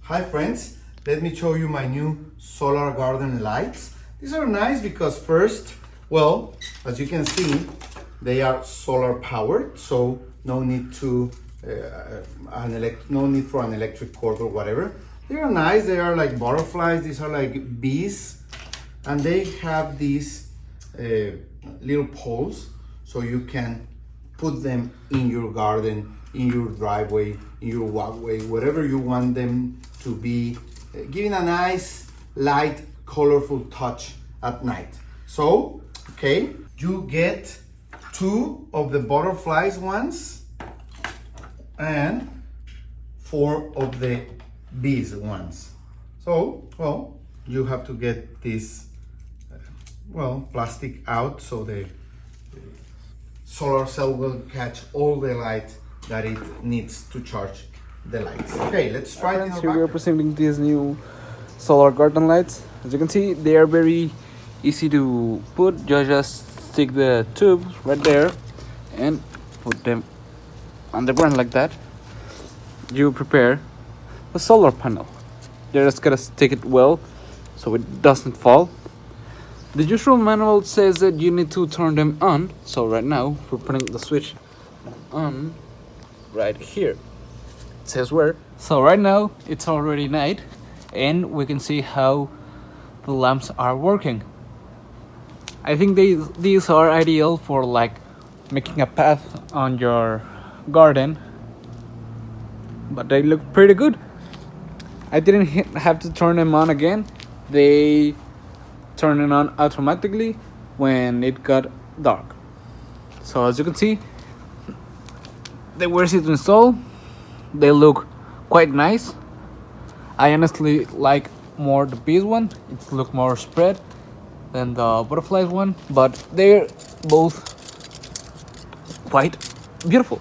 Hi friends, let me show you my new solar garden lights. These are nice because first, well, as you can see, they are solar powered, so no need to no need for an electric cord or whatever. They are nice. They are like butterflies. These are like bees, and they have these little poles, so you can put them in your garden, in your driveway, in your walkway, wherever you want them to be, giving a nice, light, colorful touch at night. So, okay, you get 2 of the butterflies ones and 4 of the bees ones. So, well, you have to get this, plastic out so the solar cell will catch all the light that it needs to charge the lights. Okay, let's try it. Here we are presenting these new solar garden lights. As you can see, they are very easy to put. You just stick the tube right there and put them on the ground like that. You prepare a solar panel. You're just gonna stick it well so it doesn't fall. The usual manual says that you need to turn them on. So right now we're putting the switch on right here. It says where. So right now it's already night and we can see how the lamps are working. I think these are ideal for like making a path on your garden, but they look pretty good. I didn't have to turn them on again. They turn it on automatically when it got dark. So as you can see, they were easy to install. They look quite nice. I honestly like more the bees one. It looks more spread than the butterflies one, but they're both quite beautiful.